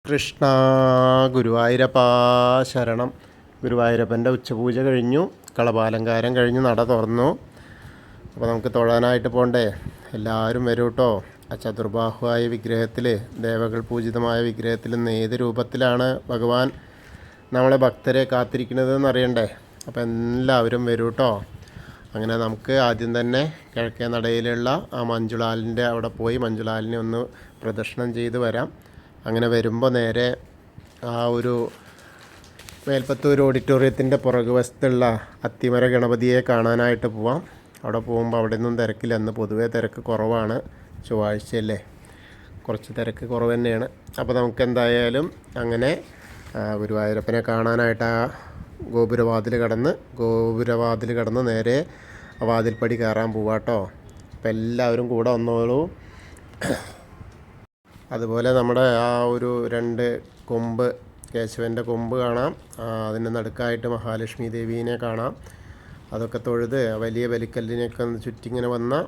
കൃഷ്ണ ഗുരുവായൂരപ്പാ ശരണം. ഗുരുവായൂരപ്പൻ്റെ ഉച്ചപൂജ കഴിഞ്ഞു, കളഭാലങ്കാരം കഴിഞ്ഞ് നട തുറന്നു. അപ്പോൾ നമുക്ക് തൊഴാനായിട്ട് പോകണ്ടേ? എല്ലാവരും വരൂ കേട്ടോ. ആ ചതുർബാഹുവായ വിഗ്രഹത്തിൽ, ദേവകൾ പൂജിതമായ വിഗ്രഹത്തിൽ നിന്ന് ഏത് രൂപത്തിലാണ് ഭഗവാൻ നമ്മളെ ഭക്തരെ കാത്തിരിക്കുന്നതെന്ന് അറിയണ്ടേ? അപ്പോൾ എല്ലാവരും വരൂ കേട്ടോ. അങ്ങനെ നമുക്ക് ആദ്യം തന്നെ കിഴക്കേ നടയിലുള്ള ആ മഞ്ജുളാലിൻ്റെ അവിടെ പോയി മഞ്ജുളാലിനെ ഒന്ന് പ്രദക്ഷിണം ചെയ്ത് വരാം. അങ്ങനെ വരുമ്പോൾ നേരെ ആ ഒരു മേൽപ്പത്തൂർ ഓഡിറ്റോറിയത്തിൻ്റെ പുറകുവശത്തുള്ള അത്തിമര ഗണപതിയെ കാണാനായിട്ട് പോവാം. അവിടെ പോകുമ്പോൾ അവിടെ നിന്നും തിരക്കില്ല. അന്ന് പൊതുവേ തിരക്ക് കുറവാണ്, ചൊവ്വാഴ്ചയല്ലേ, കുറച്ച് തിരക്ക് കുറവ് തന്നെയാണ്. അപ്പോൾ നമുക്ക് എന്തായാലും അങ്ങനെ ഗുരുവായൂരപ്പനെ കാണാനായിട്ട് ആ ഗോപുരവാതിൽ കടന്ന് നേരെ വാതിൽപ്പടി കയറാൻ പോവാട്ടോ. അപ്പോൾ എല്ലാവരും കൂടെ വന്നോളൂ. അതുപോലെ നമ്മുടെ ആ ഒരു 2 കൊമ്പ്, കേശവൻ്റെ കൊമ്പ് കാണാം. അതിൻ്റെ നടുക്കായിട്ട് മഹാലക്ഷ്മി ദേവീനെ കാണാം. അതൊക്കെ തൊഴുത് വലിയ ബലിക്കല്ലിനെയൊക്കെ ഒന്ന് ചുറ്റിങ്ങനെ വന്നാൽ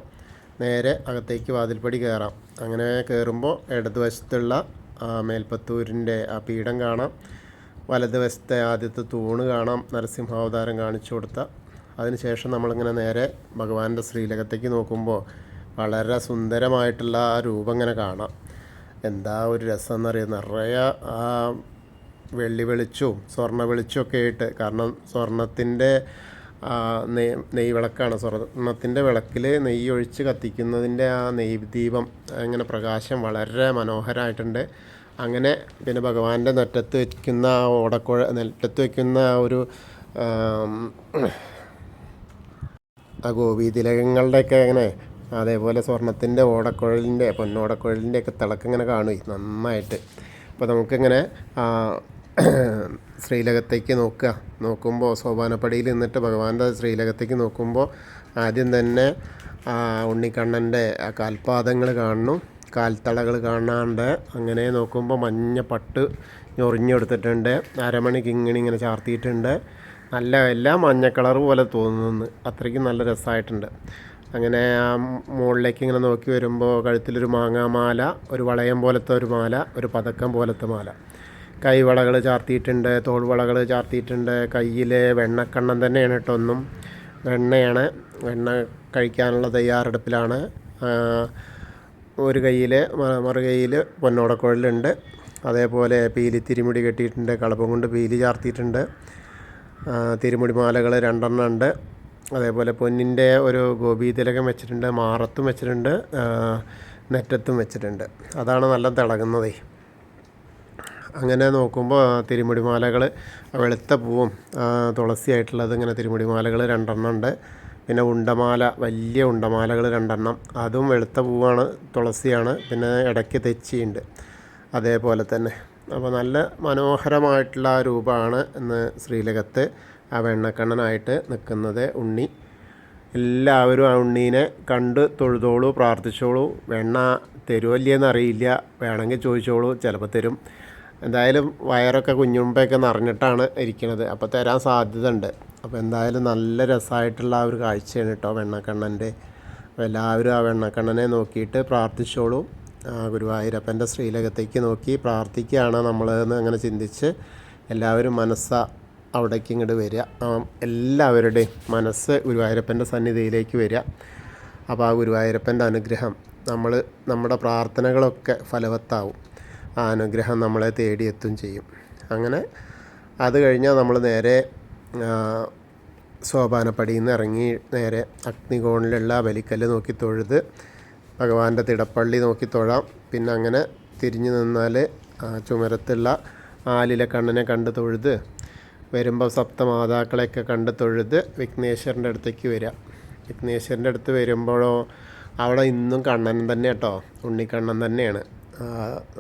നേരെ അകത്തേക്ക് വാതിൽപ്പടി കയറാം. അങ്ങനെ കയറുമ്പോൾ ഇടതുവശത്തുള്ള മേൽപ്പത്തൂരിൻ്റെ ആ പീഠം കാണാം. വലതുവശത്തെ ആദ്യത്തെ തൂണ് കാണാം, നരസിംഹാവതാരം കാണിച്ചു കൊടുത്ത. അതിനുശേഷം നമ്മളിങ്ങനെ നേരെ ഭഗവാന്റെ ശ്രീലകത്തേക്ക് നോക്കുമ്പോൾ വളരെ സുന്ദരമായിട്ടുള്ള ആ രൂപം ഇങ്ങനെ കാണാം. എന്താ ഒരു രസം എന്നറിയാം. നിറയെ ആ വെള്ളി വെളിച്ചവും സ്വർണ്ണ വെളിച്ചമൊക്കെ ആയിട്ട്. കാരണം സ്വർണത്തിൻ്റെ നെയ്യ് വിളക്കാണ്. സ്വർണത്തിൻ്റെ വിളക്കിൽ നെയ്യ് ഒഴിച്ച് കത്തിക്കുന്നതിൻ്റെ ആ നെയ്യ് ദീപം അങ്ങനെ പ്രകാശം വളരെ മനോഹരമായിട്ടുണ്ട്. അങ്ങനെ പിന്നെ ഭഗവാന്റെ നെറ്റത്ത് വയ്ക്കുന്ന ആ നെറ്റത്ത് വയ്ക്കുന്ന ആ ഒരു ആ ഗോപീതിലകങ്ങളുടെയൊക്കെ അങ്ങനെ അതേപോലെ സ്വർണത്തിൻ്റെ പൊന്നോടക്കുഴലിൻ്റെയൊക്കെ തിളക്കിങ്ങനെ കാണും നന്നായിട്ട്. അപ്പോൾ നമുക്കിങ്ങനെ ശ്രീലകത്തേക്ക് നോക്കുമ്പോൾ സോപാനപ്പടിയിൽ നിന്നിട്ട് ഭഗവാന്റെ ശ്രീലകത്തേക്ക് നോക്കുമ്പോൾ ആദ്യം തന്നെ ഉണ്ണിക്കണ്ണൻ്റെ കാൽപാദങ്ങൾ കാണുന്നു, കാൽത്തളകൾ കാണാണ്ട്. അങ്ങനെ നോക്കുമ്പോൾ മഞ്ഞ പട്ട് ഞൊറിഞ്ഞെടുത്തിട്ടുണ്ട്, അരമണി കിങ്ങിണി ഇങ്ങനെ ചാർത്തിയിട്ടുണ്ട്. നല്ല എല്ലാം മഞ്ഞ കളർ പോലെ തോന്നുന്നു, അത്രയ്ക്കും നല്ല രസമായിട്ടുണ്ട്. അങ്ങനെ ആ മുകളിലേക്ക് ഇങ്ങനെ നോക്കി വരുമ്പോൾ കഴുത്തിലൊരു മാങ്ങാമാല, ഒരു വളയം പോലത്തെ ഒരു മാല, ഒരു പതക്കം പോലത്തെ മാല, കൈവളകൾ ചാർത്തിയിട്ടുണ്ട്, തോൾവളകൾ ചാർത്തിയിട്ടുണ്ട്. കയ്യിൽ വെണ്ണക്കണ്ണൻ തന്നെയാണ് കേട്ടോ, ഒന്നും വെണ്ണയാണ്. വെണ്ണ കഴിക്കാനുള്ള തയ്യാറെടുപ്പിലാണ്. ഒരു കയ്യിൽ മറുകൈയിൽ പൊന്നോടക്കുഴലുണ്ട്. അതേപോലെ പീലി തിരുമുടി കെട്ടിയിട്ടുണ്ട്, കളപ്പം കൊണ്ട് പീലി ചാർത്തിയിട്ടുണ്ട്. തിരുമുടി മാലകൾ 2 ഉണ്ട്. അതേപോലെ പൊന്നിൻ്റെ ഒരു ഗോപീതിലകം വെച്ചിട്ടുണ്ട്, മാറത്തും വെച്ചിട്ടുണ്ട്, നെറ്റത്തും വെച്ചിട്ടുണ്ട്. അതാണ് നല്ല തിളങ്ങുന്നതേ. അങ്ങനെ നോക്കുമ്പോൾ തിരുമുടി മാലകൾ വെളുത്ത പൂവും തുളസിയായിട്ടുള്ളത് ഇങ്ങനെ തിരുമുടി മാലകൾ 2 ഉണ്ട്. പിന്നെ ഉണ്ടമാല, വലിയ ഉണ്ടമാലകൾ 2, അതും വെളുത്ത പൂവാണ്, തുളസിയാണ്. പിന്നെ ഇടയ്ക്ക് തെച്ചിയുണ്ട് അതേപോലെ തന്നെ. അപ്പോൾ നല്ല മനോഹരമായിട്ടുള്ള ആ രൂപമാണ് ഇന്ന് ശ്രീലകത്ത് ആ വെണ്ണക്കണ്ണനായിട്ട് നിൽക്കുന്നത് ഉണ്ണി. എല്ലാവരും ആ ഉണ്ണീനെ കണ്ട് തൊഴുതോളൂ, പ്രാർത്ഥിച്ചോളൂ. വെണ്ണ തരുമല്ലേന്ന് അറിയില്ല, വേണമെങ്കിൽ ചോദിച്ചോളൂ, ചിലപ്പോൾ തരും. എന്തായാലും വയറൊക്കെ കുഞ്ഞുമ്പൊക്കെ നിറഞ്ഞിട്ടാണ് ഇരിക്കുന്നത്, അപ്പോൾ തരാൻ സാധ്യത ഉണ്ട്. അപ്പോൾ എന്തായാലും നല്ല രസമായിട്ടുള്ള ആ ഒരു കാഴ്ചയാണ് കേട്ടോ വെണ്ണക്കണ്ണൻ്റെ. അപ്പോൾ എല്ലാവരും ആ വെണ്ണക്കണ്ണനെ നോക്കിയിട്ട് പ്രാർത്ഥിച്ചോളൂ. ഗുരുവായൂരപ്പൻ്റെ ശ്രീലകത്തേക്ക് നോക്കി പ്രാർത്ഥിക്കുകയാണ് നമ്മളെന്ന് അങ്ങനെ ചിന്തിച്ച് എല്ലാവരും അവിടേക്ക് ഇങ്ങോട്ട് വരിക. എല്ലാവരുടെയും മനസ്സ് ഗുരുവായൂരപ്പൻ്റെ സന്നിധിയിലേക്ക് വരിക. അപ്പോൾ ആ ഗുരുവായൂരപ്പൻ്റെ അനുഗ്രഹം നമ്മുടെ പ്രാർത്ഥനകളൊക്കെ ഫലവത്താവും. ആ അനുഗ്രഹം നമ്മളെ തേടിയെത്തും ചെയ്യും. അങ്ങനെ അത് കഴിഞ്ഞാൽ നമ്മൾ നേരെ സോപാനപ്പടിയിൽ നിന്ന് ഇറങ്ങി നേരെ അഗ്നികോണിലുള്ള ബലിക്കല്ല് നോക്കി തൊഴുത് ഭഗവാന്റെ തിടപ്പള്ളി നോക്കി തൊഴാം. പിന്നെ അങ്ങനെ തിരിഞ്ഞു നിന്നാൽ ചുമരത്തുള്ള ആലിലെ കണ്ണനെ കണ്ട് തൊഴുത് വരുമ്പോൾ സപ്തമാതാക്കളെയൊക്കെ കണ്ട് തൊഴുത് വിഘ്നേശ്വരൻ്റെ അടുത്തേക്ക് വരിക. വിഘ്നേശ്വരൻ്റെ അടുത്ത് വരുമ്പോഴോ അവിടെ ഇന്നും കണ്ണൻ തന്നെ കേട്ടോ, ഉണ്ണിക്കണ്ണൻ തന്നെയാണ്.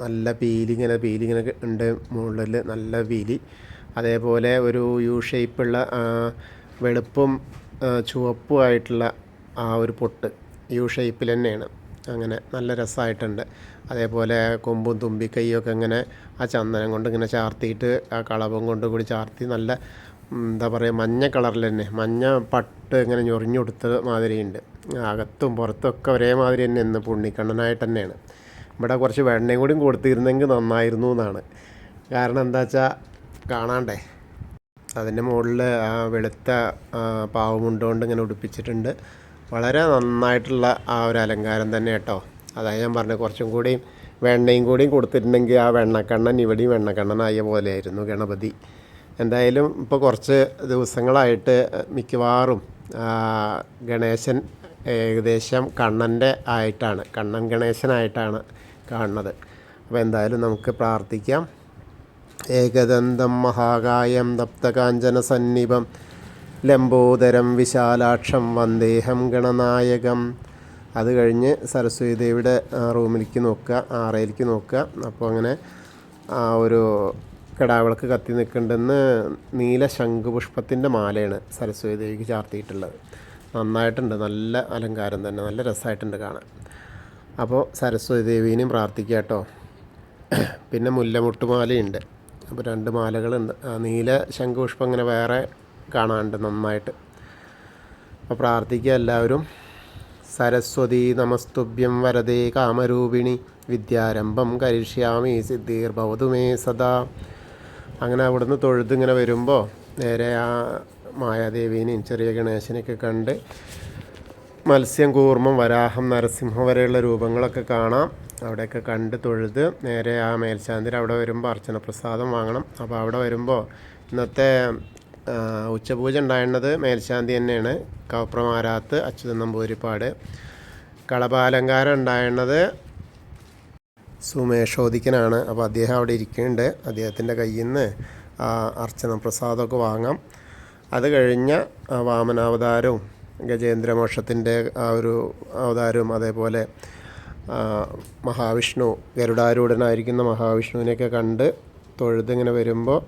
നല്ല പീലിങ്ങനെ ഉണ്ട് മുകളിൽ, നല്ല പീലി. അതേപോലെ ഒരു യു ഷേപ്പുള്ള വെളുപ്പും ചുവപ്പുമായിട്ടുള്ള ആ ഒരു പൊട്ട് യു ഷേപ്പിൽ തന്നെയാണ്. അങ്ങനെ നല്ല രസമായിട്ടുണ്ട്. അതേപോലെ കൊമ്പും തുമ്പിക്കൈയൊക്കെ ഇങ്ങനെ ആ ചന്ദനം കൊണ്ട് ഇങ്ങനെ ചാർത്തിയിട്ട് ആ കളഭം കൊണ്ട് കൂടി ചാർത്തി നല്ല എന്താ പറയുക മഞ്ഞ കളറിൽ തന്നെ, മഞ്ഞ പട്ട് ഇങ്ങനെ ഞൊറിഞ്ഞു കൊടുത്ത മാതിരിയുണ്ട്. അകത്തും പുറത്തും ഒക്കെ ഒരേ മാതിരി തന്നെ ഇന്ന് ഉണ്ണിക്കണ്ണനായിട്ട് തന്നെയാണ്. ഇവിടെ കുറച്ച് വെണ്ണയും കൂടിയും കൊടുത്തിരുന്നെങ്കിൽ നന്നായിരുന്നു എന്നാണ്. കാരണം എന്താ വെച്ചാൽ കാണാണ്ടേ, അതിൻ്റെ മുകളിൽ ആ വെളുത്ത പാവമുണ്ടുകൊണ്ട് ഇങ്ങനെ ഉടുപ്പിച്ചിട്ടുണ്ട്. വളരെ നന്നായിട്ടുള്ള ആ ഒരു അലങ്കാരം തന്നെ കേട്ടോ. അതായത് ഞാൻ പറഞ്ഞത് കുറച്ചും കൂടിയും വെണ്ണയും കൂടിയും കൊടുത്തിട്ടുണ്ടെങ്കിൽ ആ വെണ്ണക്കണ്ണൻ ഇവിടെയും വെണ്ണക്കണ്ണനായ പോലെയായിരുന്നു ഗണപതി. എന്തായാലും ഇപ്പോൾ കുറച്ച് ദിവസങ്ങളായിട്ട് മിക്കവാറും ഗണേശൻ ഏകദേശം കണ്ണൻ്റെ ആയിട്ടാണ്, കണ്ണൻ ഗണേശനായിട്ടാണ് കാണുന്നത്. അപ്പോൾ എന്തായാലും നമുക്ക് പ്രാർത്ഥിക്കാം. ഏകദന്തം മഹാകായം തപ്തകാഞ്ചന സന്നിഭം ലംബോദരം വിശാലാക്ഷം വന്ദേഹം ഗണനായകം. അത് കഴിഞ്ഞ് സരസ്വതി ദേവിയുടെ റൂമിലേക്ക് നോക്കുക, ആറയിലേക്ക് നോക്കുക. അപ്പോൾ അങ്ങനെ ആ ഒരു കിടാവിളക്ക് കത്തി നിൽക്കുന്നുണ്ടെന്ന് നീല ശംഖുപുഷ്പത്തിൻ്റെ മാലയാണ് സരസ്വതി ദേവിക്ക് ചാർത്തിയിട്ടുള്ളത്. നന്നായിട്ടുണ്ട്, നല്ല അലങ്കാരം തന്നെ, നല്ല രസമായിട്ടുണ്ട് കാണാൻ. അപ്പോൾ സരസ്വതി ദേവീനെയും പ്രാർത്ഥിക്കുക കേട്ടോ. പിന്നെ മുല്ലമുട്ടുമാലയുണ്ട്. അപ്പോൾ 2 മാലകളുണ്ട്. നീല ശംഖുപുഷ്പം ഇങ്ങനെ വേറെ കാണാനുണ്ട് നന്നായിട്ട്. അപ്പോൾ പ്രാർത്ഥിക്കുക എല്ലാവരും. സരസ്വതി നമസ്തുഭ്യം വരദേ കാമരൂപിണി വിദ്യാരംഭം കരിഷ്യാമി സിദ്ധിർഭവതു മേ സദാ. അങ്ങനെ അവിടുന്ന് തൊഴുതിങ്ങനെ വരുമ്പോൾ നേരെ ആ മായാദേവീനെയും ചെറിയ ഗണേശനെയൊക്കെ കണ്ട് മത്സ്യം, കൂർമ്മം, വരാഹം, നരസിംഹം വരെയുള്ള രൂപങ്ങളൊക്കെ കാണാം. അവിടെയൊക്കെ കണ്ട് തൊഴുത് നേരെ ആ മേൽശാന്തിയിൽ അവിടെ വരുമ്പോൾ അർച്ചന പ്രസാദം വാങ്ങണം. അപ്പോൾ അവിടെ വരുമ്പോൾ ഇന്നത്തെ ഉച്ചപൂജ ഉണ്ടായിരുന്നത് മേൽശാന്തി തന്നെയാണ്, കവപ്രമാരാത്ത് അച്യുതൻ നമ്പൂതിരിപ്പാട്. കളഭാലങ്കാരം ഉണ്ടായിരുന്നത് സുമേഷോദിക്കനാണ്. അപ്പോൾ അദ്ദേഹം അവിടെ ഇരിക്കുന്നുണ്ട്. അദ്ദേഹത്തിൻ്റെ കയ്യിൽ നിന്ന് അർച്ചന പ്രസാദമൊക്കെ വാങ്ങാം. അത് കഴിഞ്ഞ വാമനാവതാരവും ഗജേന്ദ്രമോക്ഷത്തിൻ്റെ ആ ഒരു അവതാരവും അതേപോലെ മഹാവിഷ്ണു ഗരുഡാരൂഢനായിരിക്കുന്ന മഹാവിഷ്ണുവിനെയൊക്കെ കണ്ട് തൊഴുതിങ്ങനെ വരുമ്പോൾ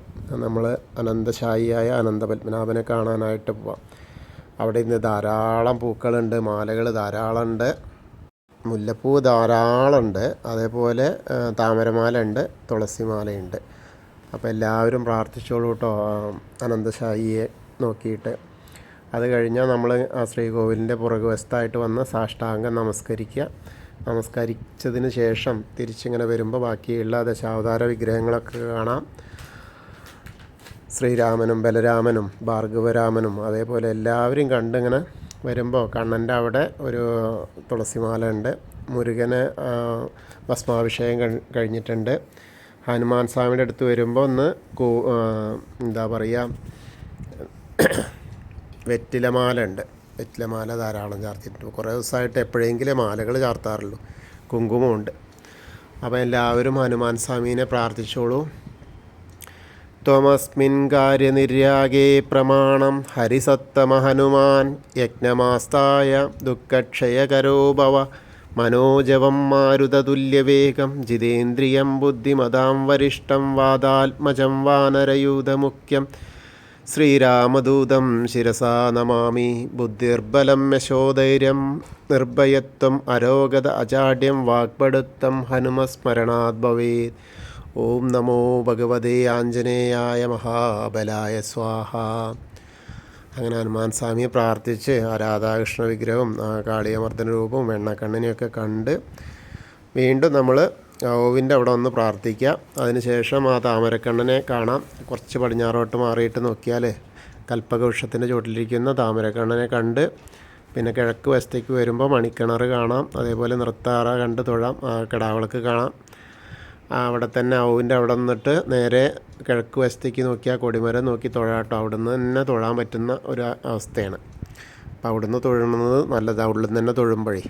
നമ്മൾ അനന്തശായിയായ അനന്തപത്മനാഭനെ കാണാനായിട്ട് പോവാം. അവിടെ ഇന്ന് ധാരാളം പൂക്കളുണ്ട്, മാലകൾ ധാരാളമുണ്ട്, മുല്ലപ്പൂ ധാരാളമുണ്ട്, അതേപോലെ താമരമാല ഉണ്ട്, തുളസിമാലയുണ്ട്. അപ്പോൾ എല്ലാവരും പ്രാർത്ഥിച്ചോളൂ കേട്ടോ അനന്തശായിയെ നോക്കിയിട്ട്. അത് കഴിഞ്ഞാൽ നമ്മൾ ആ ശ്രീകോവിലിൻ്റെ പുറകുവശത്തായിട്ട് വന്ന് സാഷ്ടാംഗം നമസ്കരിക്കുക. നമസ്കരിച്ചതിന് ശേഷം തിരിച്ചിങ്ങനെ വരുമ്പോൾ ബാക്കിയുള്ള ദശാവതാര വിഗ്രഹങ്ങളൊക്കെ കാണാം. ശ്രീരാമനും ബലരാമനും ഭാർഗവരാമനും അതേപോലെ എല്ലാവരും കണ്ടിങ്ങനെ വരുമ്പോൾ കണ്ണൻ്റെ അവിടെ ഒരു തുളസിമാല ഉണ്ട്. മുരുകന് ഭസ്മാഭിഷേകം കഴിഞ്ഞിട്ടുണ്ട്. ഹനുമാൻ സ്വാമിയുടെ അടുത്ത് വരുമ്പോൾ ഒന്ന് എന്താ പറയുക, വെറ്റിലമാല ഉണ്ട്. വെറ്റിലമാല ധാരാളം ചാർത്തിയിട്ടുണ്ട്. കുറേ ദിവസമായിട്ട് എപ്പോഴെങ്കിലും മാലകൾ ചാർത്താറുള്ളൂ. കുങ്കുമമുണ്ട്. അപ്പോൾ എല്ലാവരും ഹനുമാൻ സ്വാമീനെ പ്രാർത്ഥിച്ചോളൂ. ത്വമസ്മിൻ കാര്യനിര്യാഗേ പ്രമാണം ഹരിസത്തമ ഹനുമാൻ യജ്ഞമാസ്തായ ദുഃഖക്ഷയകരോ ഭവ മനോജവം മാരുതതുല്യവേഗം ജിതേന്ദ്രിയം ബുദ്ധിമതാം വരിഷ്ടം വാദാത്മജം വാനരയൂഥമുഖ്യം ശ്രീരാമദൂതം ശിരസാ നമാമി. ബുദ്ധിർബലം യശോധൈര്യം നിർഭയത്വം അരോഗത അജാഡ്യം വാഗ്പടുത്തം ഹനുമസ്മരണാത് ഭവേത്. ഓം നമോ ഭഗവതേ ആഞ്ജനേയായ മഹാബലായ സ്വാഹ. അങ്ങനെ ഹനുമാൻ സ്വാമിയെ പ്രാർത്ഥിച്ച് ആ രാധാകൃഷ്ണ വിഗ്രഹവും കാളിയമർദ്ദന രൂപവും വെണ്ണക്കണ്ണിനെയൊക്കെ കണ്ട് വീണ്ടും നമ്മൾ ഓവിൻ്റെ അവിടെ ഒന്ന് പ്രാർത്ഥിക്കുക. അതിനുശേഷം ആ താമരക്കണ്ണനെ കാണാം. കുറച്ച് പടിഞ്ഞാറോട്ട് മാറിയിട്ട് നോക്കിയാൽ കൽപ്പകവൃക്ഷത്തിൻ്റെ ചുവട്ടിലിരിക്കുന്ന താമരക്കണ്ണനെ കണ്ട് പിന്നെ കിഴക്ക് വശത്തേക്ക് വരുമ്പോൾ മണിക്കിണർ കാണാം. അതേപോലെ നൃത്താറ കണ്ട് തൊഴാം. കിടാവിളക്ക് കാണാം. അവിടെ തന്നെ ഓവിൻ്റെ അവിടെ നിന്നിട്ട് നേരെ കിഴക്ക് വശത്തേക്ക് നോക്കിയാൽ കൊടിമരം നോക്കി തൊഴാട്ടോ. അവിടെ നിന്ന് തന്നെ തൊഴാൻ പറ്റുന്ന ഒരു അവസ്ഥയാണ്. അപ്പോൾ അവിടെ നിന്ന് തൊഴുന്നത് നല്ലതാണ്, ഉള്ളിൽ നിന്ന് തന്നെ തൊഴുമ്പോഴേ.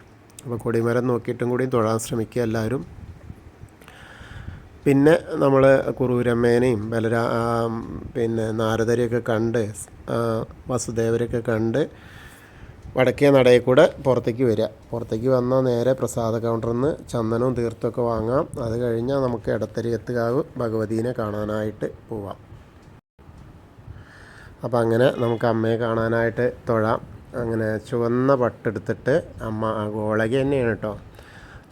അപ്പോൾ കൊടിമരം നോക്കിയിട്ടും കൂടി തൊഴാൻ ശ്രമിക്കുക എല്ലാവരും. പിന്നെ നമ്മൾ കുറൂരമ്മേനെയും പിന്നെ നാരദരെയൊക്കെ കണ്ട് വസുദേവരെയൊക്കെ കണ്ട് വടക്കേ നടയിൽ കൂടെ പുറത്തേക്ക് വരിക. പുറത്തേക്ക് വന്നാൽ നേരെ പ്രസാദ കൗണ്ടറിൽ നിന്ന് ചന്ദനവും തീർത്ഥമൊക്കെ വാങ്ങാം. അത് കഴിഞ്ഞാൽ നമുക്ക് എടത്തരിയത്തുകാവ് ഭഗവതീനെ കാണാനായിട്ട് പോവാം. അപ്പം അങ്ങനെ നമുക്ക് അമ്മയെ കാണാനായിട്ട് തൊഴാം. അങ്ങനെ ചുവന്ന പട്ടെടുത്തിട്ട് അമ്മ ഗോളക തന്നെയാണ് കേട്ടോ,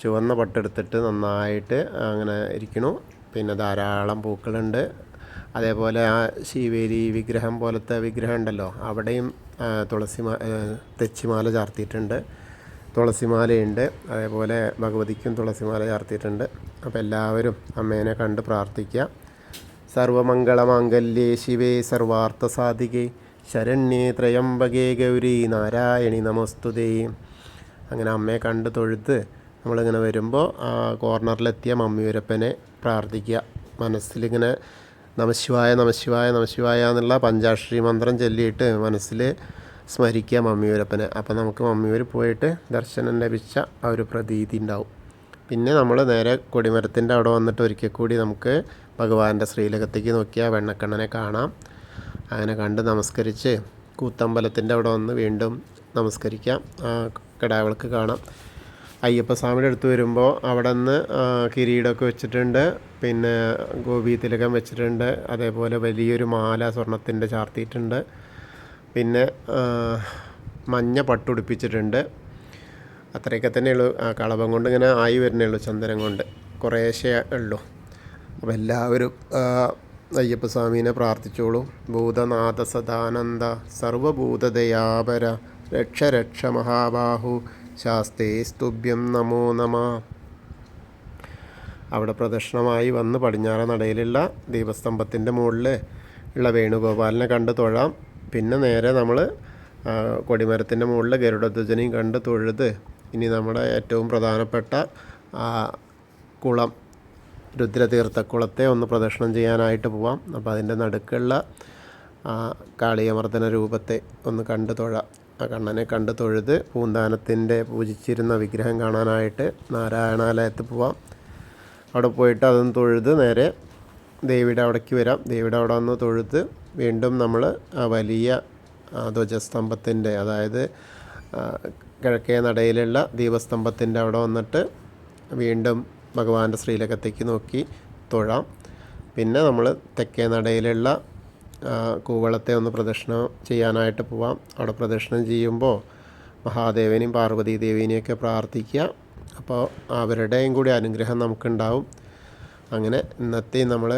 ചുവന്ന പട്ടെടുത്തിട്ട് നന്നായിട്ട് അങ്ങനെ ഇരിക്കണു. പിന്നെ ധാരാളം പൂക്കളുണ്ട്. അതേപോലെ ആ ശിവേലി വിഗ്രഹം പോലത്തെ വിഗ്രഹം ഉണ്ടല്ലോ, അവിടെയും തെച്ചിമാല ചാർത്തിയിട്ടുണ്ട്. തുളസിമാലയുണ്ട്. അതേപോലെ ഭഗവതിക്കും തുളസിമാല ചാർത്തിയിട്ടുണ്ട്. അപ്പോൾ എല്ലാവരും അമ്മേനെ കണ്ട് പ്രാർത്ഥിക്കുക. സർവമംഗളമാംഗല്യേ ശിവേ സർവാർത്ഥസാധികേ ശരണ്യേ ത്രയംബകേ ഗൗരി നാരായണി നമസ്തുതേ. അങ്ങനെ അമ്മയെ കണ്ട് തൊഴുത്ത് നമ്മളിങ്ങനെ വരുമ്പോൾ ആ കോർണറിലെത്തിയ മമ്മിയൂരപ്പനെ പ്രാർത്ഥിക്കുക. മനസ്സിലിങ്ങനെ നമശിവായ നമശിവായ നമശിവായ എന്നുള്ള പഞ്ചാക്ഷരി മന്ത്രം ചൊല്ലിയിട്ട് മനസ്സിൽ സ്മരിക്കുക മമ്മിയൂരപ്പനെ. അപ്പോൾ നമുക്ക് മമ്മിയൂർ പോയിട്ട് ദർശനം ലഭിച്ച ആ ഒരു പ്രതീതി ഉണ്ടാവും. പിന്നെ നമ്മൾ നേരെ കൊടിമരത്തിൻ്റെ അവിടെ വന്നിട്ട് ഒരിക്കൽ കൂടി നമുക്ക് ഭഗവാന്റെ ശ്രീലകത്തേക്ക് നോക്കിയാൽ വെണ്ണക്കണ്ണനെ കാണാം. അങ്ങനെ കണ്ട് നമസ്കരിച്ച് കൂത്തമ്പലത്തിൻ്റെ അവിടെ വന്ന് വീണ്ടും നമസ്കരിക്കാം. കിടാവിളക്ക് കാണാം. അയ്യപ്പസ്വാമിയുടെ അടുത്ത് വരുമ്പോൾ അവിടെ നിന്ന് കിരീടമൊക്കെ വെച്ചിട്ടുണ്ട്. പിന്നെ ഗോപി തിലകം വെച്ചിട്ടുണ്ട്. അതേപോലെ വലിയൊരു മാല സ്വർണത്തിൻ്റെ ചാർത്തിയിട്ടുണ്ട്. പിന്നെ മഞ്ഞ പട്ടുടുപ്പിച്ചിട്ടുണ്ട്. അത്രയൊക്കെ തന്നെ ഉള്ളൂ. കളഭം കൊണ്ട് ഇങ്ങനെ ആയി വരുന്നേ ഉള്ളൂ, ചന്ദനം കൊണ്ട് കുറേശ്ശേ ഉള്ളൂ. അപ്പോൾ എല്ലാവരും അയ്യപ്പസ്വാമീനെ പ്രാർത്ഥിച്ചോളൂ. ഭൂതനാഥ സദാനന്ദ സർവഭൂതദയാപര രക്ഷ രക്ഷ മഹാബാഹു ശാസ്തേ സ്തുഭ്യം നമോ നമ. അവിടെ പ്രദക്ഷിണമായി വന്ന് പടിഞ്ഞാറ നടയിലുള്ള ദീപസ്തംഭത്തിൻ്റെ മുകളിൽ ഉള്ള വേണുഗോപാലിനെ കണ്ട് തൊഴാം. പിന്നെ നേരെ നമ്മൾ കൊടിമരത്തിൻ്റെ മുകളിൽ ഗരുഡധ്വജനെയും കണ്ട് തൊഴുത് ഇനി നമ്മുടെ ഏറ്റവും പ്രധാനപ്പെട്ട കുളം രുദ്രതീർത്ഥക്കുളത്തെ ഒന്ന് പ്രദക്ഷിണം ചെയ്യാനായിട്ട് പോവാം. അപ്പോൾ അതിൻ്റെ നടുക്കുള്ള കാളിയമർദ്ദന രൂപത്തെ ഒന്ന് കണ്ട് തൊഴാം. ആ കണ്ണനെ കണ്ട് തൊഴുത് പൂന്താനത്തിൻ്റെ പൂജിച്ചിരുന്ന വിഗ്രഹം കാണാനായിട്ട് നാരായണാലയത്തിൽ പോവാം. അവിടെ പോയിട്ട് അതൊന്ന് തൊഴുത് നേരെ ദേവിയുടെ അവിടേക്ക് വരാം. ദേവിയുടെ അവിടെ വന്ന് തൊഴുത് വീണ്ടും നമ്മൾ വലിയ ധ്വജസ്തംഭത്തിൻ്റെ, അതായത് കിഴക്കേ നടയിലുള്ള ദീപസ്തംഭത്തിൻ്റെ അവിടെ വന്നിട്ട് വീണ്ടും ഭഗവാന്റെ ശ്രീലകത്തേക്ക് നോക്കി തൊഴാം. പിന്നെ നമ്മൾ തെക്കേ നടയിലുള്ള കൂവളത്തെ ഒന്ന് പ്രദക്ഷിണം ചെയ്യാനായിട്ട് പോവാം. അവിടെ പ്രദക്ഷിണം ചെയ്യുമ്പോൾ മഹാദേവനെയും പാർവതി ദേവീനെയൊക്കെ പ്രാർത്ഥിക്കുക. അപ്പോൾ അവരുടെയും കൂടി അനുഗ്രഹം നമുക്കുണ്ടാവും. അങ്ങനെ ഇന്നത്തെ നമ്മൾ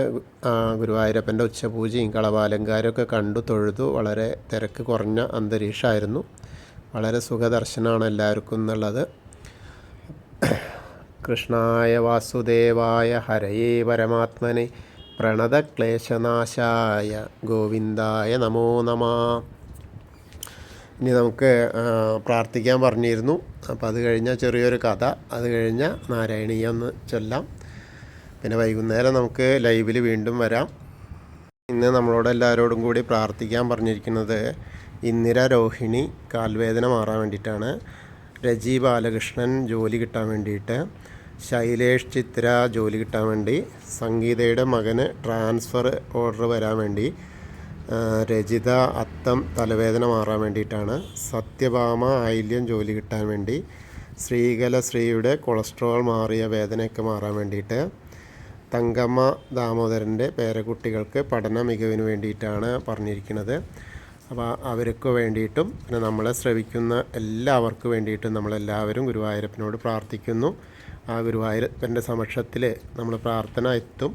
ഗുരുവായൂരപ്പൻ്റെ ഉച്ചപൂജയും കളഭാലങ്കാരമൊക്കെ കണ്ടു തൊഴുതു. വളരെ തിരക്ക് കുറഞ്ഞ അന്തരീക്ഷമായിരുന്നു. വളരെ സുഖദർശനമാണ് എല്ലാവർക്കും എന്നുള്ളത്. കൃഷ്ണായ വാസുദേവായ ഹരയേ പരമാത്മനെ പ്രണതക്ലേശനാശായ ഗോവിന്ദായ നമോ നമ. ഇനി നമുക്ക് പ്രാർത്ഥിക്കാൻ പറഞ്ഞിരുന്നു. അപ്പോൾ അത് കഴിഞ്ഞാൽ ചെറിയൊരു കഥ, അത് കഴിഞ്ഞാൽ നാരായണീയം ഒന്ന് ചൊല്ലാം. പിന്നെ വൈകുന്നേരം നമുക്ക് ലൈവിൽ വീണ്ടും വരാം. ഇന്ന് നമ്മളോട് എല്ലാവരോടും കൂടി പ്രാർത്ഥിക്കാൻ പറഞ്ഞിരിക്കുന്നത് ഇന്ദിര രോഹിണി കാൽവേദന മാറാൻ വേണ്ടിയിട്ടാണ്. രജി ബാലകൃഷ്ണൻ ജോലി കിട്ടാൻ വേണ്ടിയിട്ട്, ശൈലേഷ് ചിത്ര ജോലി കിട്ടാൻ വേണ്ടി, സംഗീതയുടെ മകന് ട്രാൻസ്ഫർ ഓർഡർ വരാൻ വേണ്ടി, രജിത അത്തം തലവേദന മാറാൻ വേണ്ടിയിട്ടാണ്, സത്യഭാമ ഐല്യം ജോലി കിട്ടാൻ വേണ്ടി, ശ്രീകല ശ്രീയുടെ കൊളസ്ട്രോൾ മാറിയ വേദനയൊക്കെ മാറാൻ വേണ്ടിയിട്ട്, തങ്കമ്മ ദാമോദരൻ്റെ പേരക്കുട്ടികൾക്ക് പഠന മികവിന് വേണ്ടിയിട്ടാണ് പറഞ്ഞിരിക്കുന്നത്. അപ്പോൾ അവർക്ക് വേണ്ടിയിട്ടും പിന്നെ നമ്മളെ ശ്രവിക്കുന്ന എല്ലാവർക്കും വേണ്ടിയിട്ടും നമ്മളെല്ലാവരും ഗുരുവായൂരപ്പനോട് പ്രാർത്ഥിക്കുന്നു. ആ ഗുരുവായൂരപ്പൻ്റെ സമക്ഷത്തിൽ നമ്മൾ പ്രാർത്ഥന എത്തും.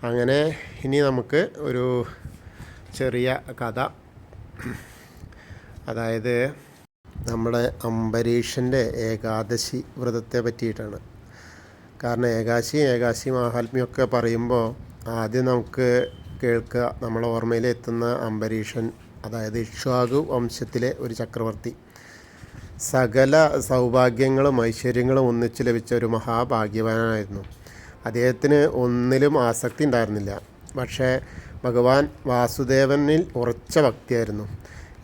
അങ്ങനെ ഇനി നമുക്ക് ഒരു ചെറിയ കഥ, അതായത് നമ്മുടെ അംബരീഷൻ്റെ ഏകാദശി വ്രതത്തെ പറ്റിയിട്ടാണ്. കാരണം ഏകാശി മാഹാത്മ്യമൊക്കെ പറയുമ്പോൾ ആദ്യം നമുക്ക് കേൾക്കുക, നമ്മളെ ഓർമ്മയിലെത്തുന്ന അംബരീഷൻ, അതായത് ഇക്ഷ്വാകു വംശത്തിലെ ഒരു ചക്രവർത്തി. സകല സൗഭാഗ്യങ്ങളും ഐശ്വര്യങ്ങളും ഒന്നിച്ചു ലഭിച്ച ഒരു മഹാഭാഗ്യവാനായിരുന്നു. അദ്ദേഹത്തിന് ഒന്നിലും ആസക്തി ഉണ്ടായിരുന്നില്ല. പക്ഷേ ഭഗവാൻ വാസുദേവനിൽ ഉറച്ച ഭക്തിയായിരുന്നു.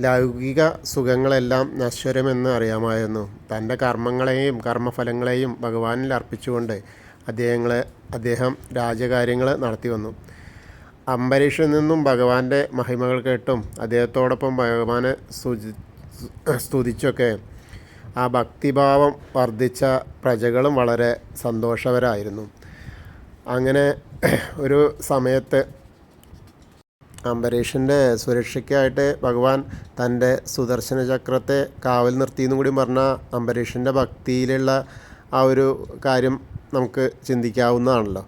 ലൗകിക സുഖങ്ങളെല്ലാം നശ്വരമെന്ന് അറിയാമായിരുന്നു. തൻ്റെ കർമ്മങ്ങളെയും കർമ്മഫലങ്ങളെയും ഭഗവാനിൽ അർപ്പിച്ചുകൊണ്ട് അദ്ദേഹം രാജകാര്യങ്ങൾ നടത്തി വന്നു. അംബരീഷിൽ നിന്നും ഭഗവാന്റെ മഹിമകൾ കേട്ടും അദ്ദേഹത്തോടൊപ്പം ഭഗവാനെ സ്തുതിച്ചൊക്കെ ആ ഭക്തിഭാവം വർദ്ധിച്ച പ്രജകളും വളരെ സന്തോഷവരായിരുന്നു. അങ്ങനെ ഒരു സമയത്ത് അംബരീഷിൻ്റെ സുരക്ഷയ്ക്കായിട്ട് ഭഗവാൻ തൻ്റെ സുദർശന ചക്രത്തെ കാവൽ നിർത്തിയെന്നും കൂടി പറഞ്ഞാൽ അംബരീഷിൻ്റെ ഭക്തിയിലുള്ള ആ ഒരു കാര്യം നമുക്ക് ചിന്തിക്കാവുന്നതാണല്ലോ.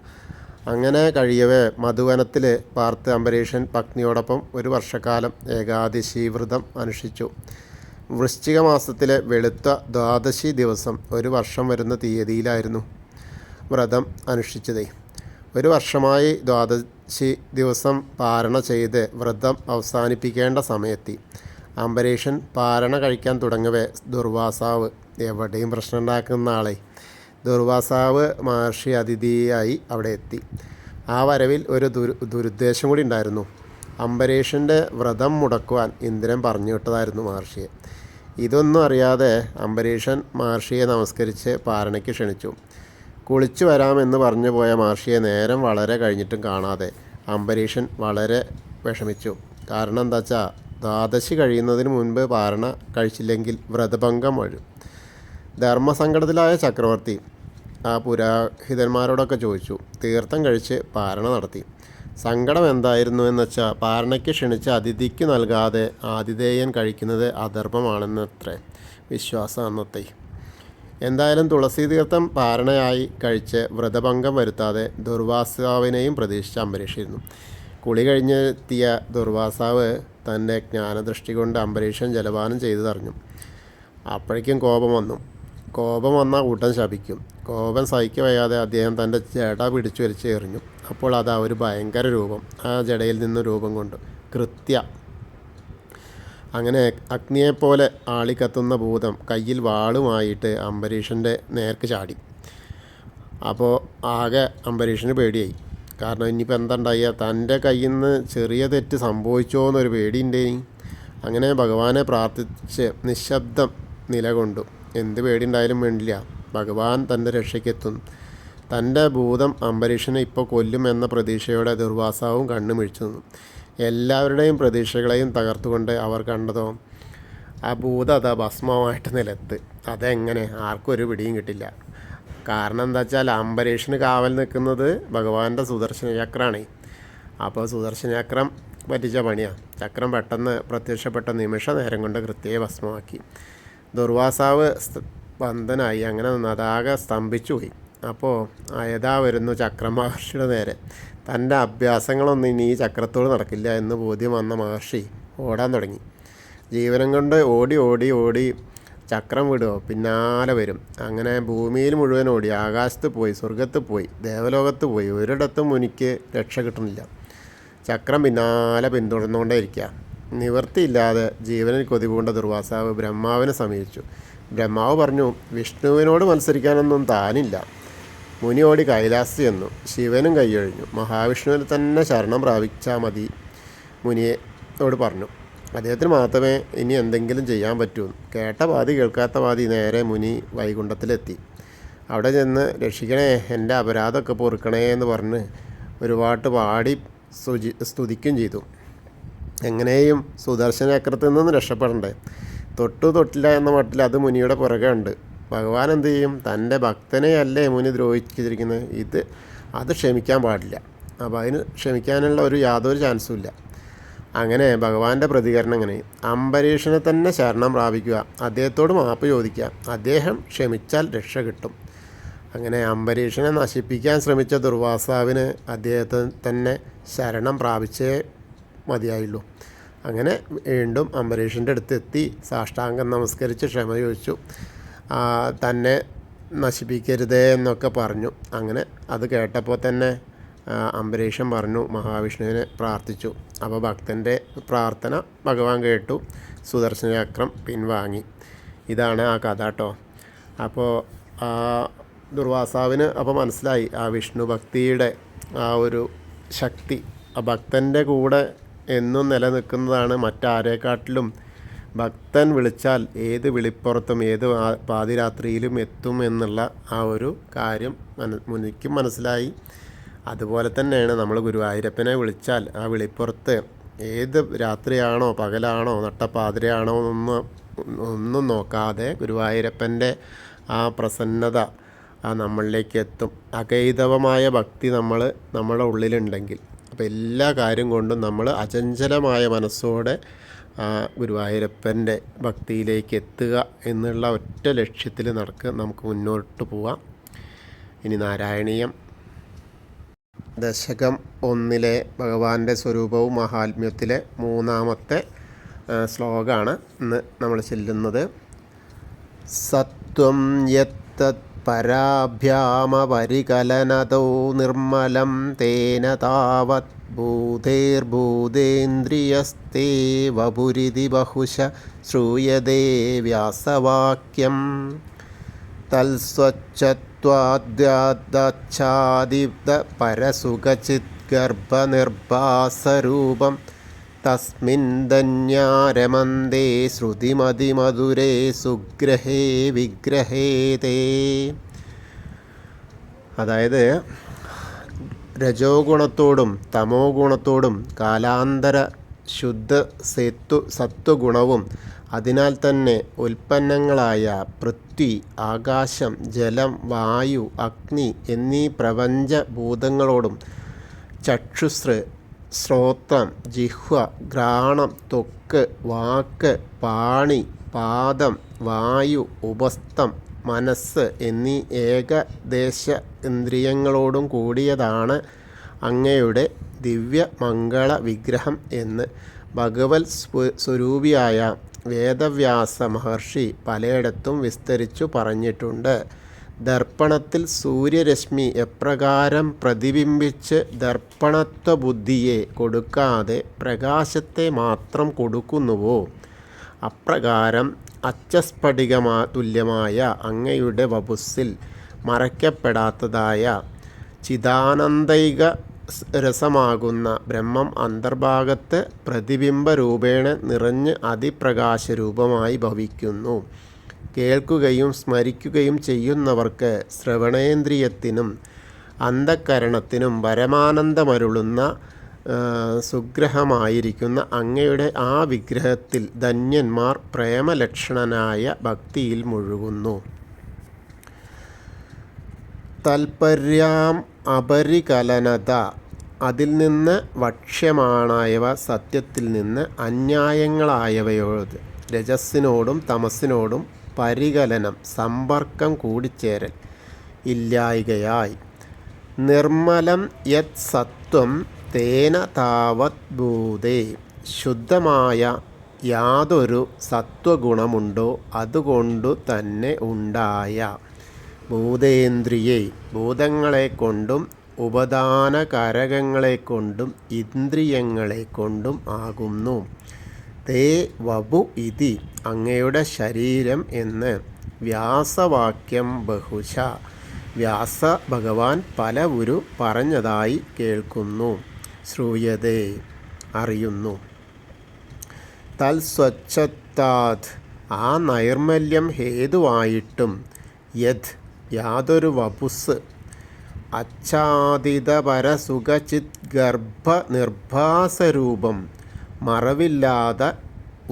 അങ്ങനെ കഴിയവേ മധുവനത്തിൽ പാർത്ത് അംബരീഷൻ പത്നിയോടൊപ്പം ഒരു വർഷക്കാലം ഏകാദശി വ്രതം അനുഷ്ഠിച്ചു. വൃശ്ചിക മാസത്തിലെ വെളുത്ത ദ്വാദശി ദിവസം ഒരു വർഷം വരുന്ന തീയതിയിലായിരുന്നു വ്രതം അനുഷ്ഠിച്ചത്. ഒരു വർഷമായി ദ്വാദശി ദിവസം പാരണ ചെയ്ത് വ്രതം അവസാനിപ്പിക്കേണ്ട സമയത്തി. അംബരീഷൻ പാരണ കഴിക്കാൻ തുടങ്ങവേ ദുർവാസാവ്, എവിടെയും പ്രശ്നം ഉണ്ടാക്കുന്ന ആളെ, ദുർവാസാവ് മഹർഷി അതിഥിയായി അവിടെ എത്തി. ആ വരവിൽ ഒരു ദുരുദ്ദേശം കൂടി ഉണ്ടായിരുന്നു. അംബരീഷൻ്റെ വ്രതം മുടക്കുവാൻ ഇന്ദ്രൻ പറഞ്ഞു വിട്ടതായിരുന്നു മഹർഷിയെ. ഇതൊന്നും അറിയാതെ അംബരീഷൻ മഹർഷിയെ നമസ്കരിച്ച് പാരണയ്ക്ക് ക്ഷണിച്ചു. കുളിച്ചു വരാമെന്ന് പറഞ്ഞു പോയ മഹർഷിയെ നേരം വളരെ കഴിഞ്ഞിട്ടും കാണാതെ അംബരീഷൻ വളരെ വിഷമിച്ചു. കാരണം എന്താ വെച്ചാൽ ദ്വാദശി കഴിയുന്നതിന് മുൻപ് പാരണ കഴിച്ചില്ലെങ്കിൽ വ്രതഭംഗം വരും. ധർമ്മസങ്കടത്തിലായ ചക്രവർത്തി ആ പുരോഹിതന്മാരോടൊക്കെ ചോദിച്ചു. തീർത്ഥം കഴിച്ച് പാരണ നടത്തി. സങ്കടം എന്തായിരുന്നു എന്ന് വെച്ചാൽ പാരണയ്ക്ക് ക്ഷണിച്ച അതിഥിക്ക് നൽകാതെ ആതിഥേയൻ കഴിക്കുന്നത് അധർമ്മമാണെന്നത്രേ വിശ്വാസം അന്നത്തെ. എന്തായാലും തുളസി തീർത്ഥം പാരണയായി കഴിച്ച് വ്രതഭംഗം വരുത്താതെ ദുർവാസാവിനെയും പ്രതീക്ഷിച്ച് അംബരീഷിരുന്നു. കുളി കഴിഞ്ഞെത്തിയ ദുർവാസാവ് തൻ്റെ ജ്ഞാനദൃഷ്ടി കൊണ്ട് അംബരീഷൻ ജലപാനം ചെയ്തതറിഞ്ഞു. അപ്പോഴേക്കും കോപം വന്നാൽ കൂട്ടം ശപിക്കും. കോപം സഹിക്ക വയ്യാതെ അദ്ദേഹം തൻ്റെ ജട പിടിച്ചു വലിച്ച് എറിഞ്ഞു. അപ്പോൾ അതാ ഒരു ഭയങ്കര രൂപം ആ ജടയിൽ നിന്ന് രൂപം കൊണ്ടു. കൃത്യ അങ്ങനെ അഗ്നിയെപ്പോലെ ആളിക്കത്തുന്ന ഭൂതം കയ്യിൽ വാളുമായിട്ട് അംബരീഷൻ്റെ നേർക്ക് ചാടി. അപ്പോൾ ആകെ അംബരീഷന് പേടിയായി. കാരണം ഇനിയിപ്പോൾ എന്താ ഉണ്ടാവുക, തൻ്റെ കയ്യിൽ നിന്ന് ചെറിയ തെറ്റ് സംഭവിച്ചോ എന്നൊരു പേടിയുണ്ടേനി. അങ്ങനെ ഭഗവാനെ പ്രാർത്ഥിച്ച് നിശബ്ദം നിലകൊണ്ടു. എന്ത് പേടിയുണ്ടായാലും വേണ്ടില്ല, ഭഗവാൻ തൻ്റെ രക്ഷയ്ക്കെത്തുന്നു. തൻ്റെ ഭൂതം അംബരീഷനെ ഇപ്പോൾ കൊല്ലും എന്ന പ്രതീക്ഷയോടെ ദുർവാസാവും കണ്ണുമിഴിച്ചു നിന്നു. എല്ലാവരുടെയും പ്രതീക്ഷകളെയും തകർത്തുകൊണ്ട് അവർ കണ്ടതോ ആ ഭൂതം അതാ ഭസ്മമായിട്ട് നിലത്ത്. അതെങ്ങനെ ആർക്കും ഒരു പിടിയും കിട്ടില്ല. കാരണം എന്താ വെച്ചാൽ അംബരീഷന് കാവൽ നിൽക്കുന്നത് ഭഗവാന്റെ സുദർശന ചക്രമാണ്. അപ്പോൾ സുദർശന ചക്രം പറ്റിച്ച പണിയാണ്. ചക്രം പെട്ടെന്ന് പ്രത്യക്ഷപ്പെട്ട നിമിഷ നേരം കൊണ്ട് കൃത്യയെ ഭസ്മമാക്കി. ദുർവാസാവ് ബന്ധനായി. അങ്ങനെ അതാകെ സ്തംഭിച്ചു പോയി. അപ്പോൾ അയതാ വരുന്നു ചക്രം മഹർഷിയുടെ നേരെ. തൻ്റെ അഭ്യാസങ്ങളൊന്നും ഇനി ഈ ചക്രത്തോട് നടക്കില്ല എന്ന് ബോധ്യം വന്ന മഹർഷി ഓടാൻ തുടങ്ങി. ജീവനം കൊണ്ട് ഓടി ചക്രം വിടുമോ പിന്നാലെ വരും. അങ്ങനെ ഭൂമിയിൽ മുഴുവൻ ഓടി, ആകാശത്ത് പോയി, സ്വർഗത്ത് പോയി, ദേവലോകത്ത് പോയി, ഒരിടത്തും മുനിക്ക് രക്ഷ കിട്ടുന്നില്ല. ചക്രം പിന്നാലെ പിന്തുടർന്നുകൊണ്ടേ ഇരിക്കുക. നിവൃത്തിയില്ലാതെ ജീവനിൽ കൊതിപൂണ്ട ദുർവാസാവ് ബ്രഹ്മാവിനെ സമീപിച്ചു. ബ്രഹ്മാവ് പറഞ്ഞു, വിഷ്ണുവിനോട് മത്സരിക്കാനൊന്നും താനില്ല. മുനി ഓടി കൈലാസത്തിൽ ചെന്നു. ശിവനും കൈയൊഴിഞ്ഞു. മഹാവിഷ്ണുവിനെ തന്നെ ശരണം പ്രാപിച്ചാൽ മതി മുനിയോട് പറഞ്ഞു. അദ്ദേഹത്തിന് മാത്രമേ ഇനി എന്തെങ്കിലും ചെയ്യാൻ പറ്റൂ. കേട്ട പാതി കേൾക്കാത്ത പാതി നേരെ മുനി വൈകുണ്ഠത്തിലെത്തി. അവിടെ ചെന്ന് രക്ഷിക്കണേ, എൻ്റെ അപരാധമൊക്കെ പൊറുക്കണേ എന്ന് പറഞ്ഞ് ഒരുപാട് പാടി സ്തുതിക്കുകയും ചെയ്തു. എങ്ങനെയും സുദർശന ചക്രത്തിൽ നിന്ന് രക്ഷപ്പെടണ്ടേ. തൊട്ടില്ല എന്ന മട്ടിൽ അത് മുനിയുടെ പുറകെ ഉണ്ട്. ഭഗവാൻ എന്ത് ചെയ്യും? തൻ്റെ ഭക്തനെയല്ലേ മുനി ദ്രോഹിച്ചിരിക്കുന്നത്. അത് ക്ഷമിക്കാൻ പാടില്ല. അപ്പോൾ അതിന് ക്ഷമിക്കാനുള്ള യാതൊരു ചാൻസും ഇല്ല. അങ്ങനെ ഭഗവാന്റെ പ്രതികരണം എങ്ങനെ? അംബരീഷനെ തന്നെ ശരണം പ്രാപിക്കുക, അദ്ദേഹത്തോട് മാപ്പ് ചോദിക്കുക, അദ്ദേഹം ക്ഷമിച്ചാൽ രക്ഷ കിട്ടും. അങ്ങനെ അംബരീഷനെ നശിപ്പിക്കാൻ ശ്രമിച്ച ദുർവാസാവിന് അദ്ദേഹത്തെ തന്നെ ശരണം പ്രാപിച്ചേ മതിയായുള്ളൂ. അങ്ങനെ വീണ്ടും അംബരീഷൻ്റെ അടുത്തെത്തി സാഷ്ടാംഗം നമസ്കരിച്ച് ക്ഷമ ചോദിച്ചു. തന്നെ നശിപ്പിക്കരുതേ എന്നൊക്കെ പറഞ്ഞു. അങ്ങനെ അത് കേട്ടപ്പോൾ തന്നെ അംബരീഷൻ പറഞ്ഞു, മഹാവിഷ്ണുവിനെ പ്രാർത്ഥിച്ചു. അപ്പോൾ ഭക്തൻ്റെ പ്രാർത്ഥന ഭഗവാൻ കേട്ടു. സുദർശന ചക്രം പിൻവാങ്ങി. ഇതാണ് ആ കഥ കേട്ടോ. അപ്പോൾ ആ ദുർവാസാവിന് അപ്പോൾ മനസ്സിലായി ആ വിഷ്ണു ഭക്തിയുടെ ആ ഒരു ശക്തി. ആ ഭക്തൻ്റെ കൂടെ എന്നും നിലനിൽക്കുന്നതാണ്. മറ്റാരേക്കാട്ടിലും ഭക്തൻ വിളിച്ചാൽ ഏത് വിളിപ്പുറത്തും ഏത് പാതിരാത്രിയിലും എത്തും എന്നുള്ള ആ ഒരു കാര്യം മുനിക്കും മനസ്സിലായി. അതുപോലെ തന്നെയാണ് നമ്മൾ ഗുരുവായൂരപ്പനെ വിളിച്ചാൽ ആ വിളിപ്പുറത്ത് ഏത് രാത്രിയാണോ പകലാണോ നട്ടപ്പാതിരയാണോ ഒന്നും നോക്കാതെ ഗുരുവായൂരപ്പൻ്റെ ആ പ്രസന്നത നമ്മളിലേക്ക് എത്തും. അകൈതവമായ ഭക്തി നമ്മുടെ ഉള്ളിലുണ്ടെങ്കിൽ അപ്പോൾ എല്ലാ കാര്യം കൊണ്ടും നമ്മൾ അചഞ്ചലമായ മനസ്സോടെ ഗുരുവായൂരപ്പൻ്റെ ഭക്തിയിലേക്ക് എത്തുക എന്നുള്ള ഒറ്റ ലക്ഷ്യത്തിൽ നമുക്ക് മുന്നോട്ട് പോവാം. ഇനി നാരായണീയം ദശകം 1 ഭഗവാന്റെ സ്വരൂപവും മഹാത്മ്യത്തിലെ 3-ാമത്തെ ശ്ലോകമാണ് ഇന്ന് നമ്മൾ ചൊല്ലുന്നത്. സത്വം യത്തത് പരാഭ്യാമപരികലനതോ നിർമ്മലം തേന താവത് ഭൂതേർഭൂതേന്ദ്രിയസ്തേ വപുരിതി ബഹുശ ശ്രൂയതേ വ്യാസവാക്യം. തൽസ്വച്ഛത്വാദ്യാദാച്ഛാദിത പരസുഖചിത് ഗർഭനിർഭാസരൂപം തസ്മിൻ ധന്യാരമന്ദേ ശ്രുതിമതിമധുരേ സുഗ്രഹേ വിഗ്രഹേ തേ. അതായത് രജോ ഗുണത്തോടും തമോ ഗുണത്തോടും കാലാന്തര ശുദ്ധ സത്വഗുണവും അതിനാൽ തന്നെ ഉൽപ്പന്നങ്ങളായ പൃഥ്വി, ആകാശം, ജലം, വായു, അഗ്നി എന്നീ പ്രപഞ്ചഭൂതങ്ങളോടും ചക്ഷുസ്ര, ശ്രോത്രം, ജിഹ്വ, ഘ്രാണം, ത്വക്ക്, വാക്ക്, പാണി, പാദം, വായു, ഉപസ്ഥം, മനസ്സ് എന്നീ ഏകദേശ ഇന്ദ്രിയങ്ങളോടും കൂടിയതാണ് അങ്ങയുടെ ദിവ്യമംഗള വിഗ്രഹം എന്ന് ഭഗവത് സ്വരൂപിയായ വേദവ്യാസ മഹർഷി പലയിടത്തും വിസ്തരിച്ചു പറഞ്ഞിട്ടുണ്ട്. ദർപ്പണത്തിൽ സൂര്യരശ്മി എപ്രകാരം പ്രതിബിംബിച്ച് ദർപ്പണത്വബുദ്ധിയെ കൊടുക്കാതെ പ്രകാശത്തെ മാത്രം കൊടുക്കുന്നുവോ അപ്രകാരം തുല്യമായ അങ്ങയുടെ വപുസ്സിൽ മറയ്ക്കപ്പെടാത്തതായ ചിദാനന്ദൈക രസമാകുന്ന ബ്രഹ്മം അന്തർഭാഗത്ത് പ്രതിബിംബരൂപേണ നിറഞ്ഞ് അതിപ്രകാശരൂപമായി ഭവിക്കുന്നു. കേൾക്കുകയും സ്മരിക്കുകയും ചെയ്യുന്നവർക്ക് ശ്രവണേന്ദ്രിയത്തിനും അന്ധക്കരണത്തിനും പരമാനന്ദമരുളുന്ന സുഗ്രഹമായിരിക്കുന്ന അങ്ങയുടെ ആ വിഗ്രഹത്തിൽ ധന്യന്മാർ പ്രേമലക്ഷണനായ ഭക്തിയിൽ മുഴുകുന്നു. താൽപര്യാം അപരികലനത, അതിൽ നിന്ന് വക്ഷ്യമാണായവ സത്യത്തിൽ നിന്ന് അന്യായങ്ങളായവയോട് രജസ്സിനോടും തമസ്സിനോടും പരികലനം, സമ്പർക്കം, കൂടിച്ചേരൽ ഇല്ലായ്കയായി. നിർമ്മലം യത് സത്വം തേന താവത് ഭൂതേ, ശുദ്ധമായ യാതൊരു സത്വഗുണമുണ്ടോ അതുകൊണ്ടു തന്നെ ഉണ്ടായ ഭൂതേന്ദ്രിയെ, ഭൂതങ്ങളെക്കൊണ്ടും ഉപദാനകാരകങ്ങളെക്കൊണ്ടും ഇന്ദ്രിയങ്ങളെക്കൊണ്ടും ആകുന്നു. തേ വപു ഇതി, അങ്ങയുടെ ശരീരം എന്ന് വ്യാസവാക്യം ബഹുശ, വ്യാസ ഭഗവാൻ പലവുരു പറഞ്ഞതായി കേൾക്കുന്നു. ശ്രൂയതേ, അറിയുന്നു. തൽസ്വച്ഛത്താത്, ആ നൈർമല്യം ഹേതുവായിട്ടും യദ്, യാതൊരു വപുസ് അച്ഛാദിതപരസുഖചിത് ഗർഭനിർഭാസരൂപം, മറവില്ലാതെ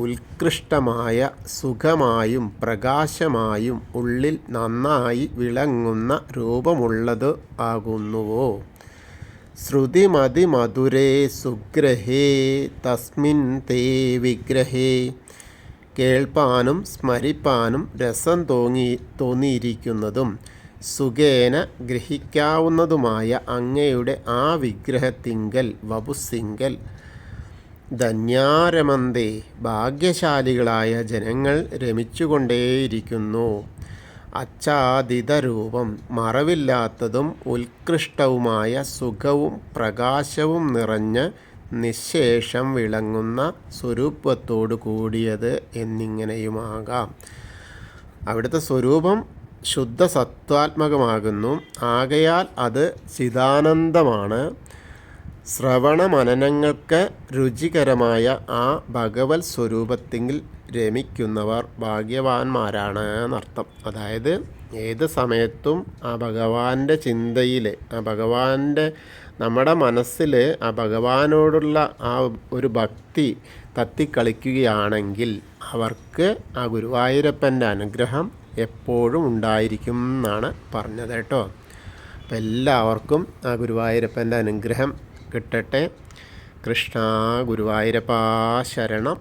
ഉത്കൃഷ്ടമായ സുഖമായും പ്രകാശമായും ഉള്ളിൽ നന്നായി വിളങ്ങുന്ന രൂപമുള്ളത് ആകുന്നുവോ. ശ്രുതിമതിമധുരേ സുഗ്രഹേ തസ്മിൻ തേ വിഗ്രഹേ, കേൾപ്പാനും സ്മരിപ്പാനും രസം തോന്നിയിരിക്കുന്നതും സുഖേന ഗ്രഹിക്കാവുന്നതുമായ അങ്ങയുടെ ആ വിഗ്രഹത്തിങ്കൽ, വപുസിങ്കൽ ധന്യാരമന്തേ, ഭാഗ്യശാലികളായ ജനങ്ങൾ രമിച്ചുകൊണ്ടേയിരിക്കുന്നു. അച്ഛാദിതരൂപം, മറവില്ലാത്തതും ഉത്കൃഷ്ടവുമായ സുഖവും പ്രകാശവും നിറഞ്ഞ് നിശേഷം വിളങ്ങുന്ന സ്വരൂപത്തോടു കൂടിയത് എന്നിങ്ങനെയുമാകാം. അവിടുത്തെ സ്വരൂപം ശുദ്ധ സത്വാത്മകമാകുന്നു. ആകയാൽ അത് ചിദാനന്ദമാണ്. ശ്രവണമനനങ്ങൾക്ക് രുചികരമായ ആ ഭഗവത് സ്വരൂപത്തിൽ രമിക്കുന്നവർ ഭാഗ്യവാന്മാരാണ് എന്നർത്ഥം. അതായത് ഏത് സമയത്തും ആ ഭഗവാന്റെ ചിന്തയിൽ, ആ ഭഗവാന്റെ നമ്മുടെ മനസ്സിൽ ആ ഭഗവാനോടുള്ള ആ ഒരു ഭക്തി തത്തിക്കളിക്കുകയാണെങ്കിൽ അവർക്ക് ആ ഗുരുവായൂരപ്പൻ്റെ അനുഗ്രഹം എപ്പോഴും ഉണ്ടായിരിക്കും എന്നാണ് പറഞ്ഞത് കേട്ടോ. അപ്പം എല്ലാവർക്കും ആ ഗുരുവായൂരപ്പൻ്റെ അനുഗ്രഹം കിട്ടട്ടെ. കൃഷ്ണ ഗുരുവായൂരപ്പാ ശരണം.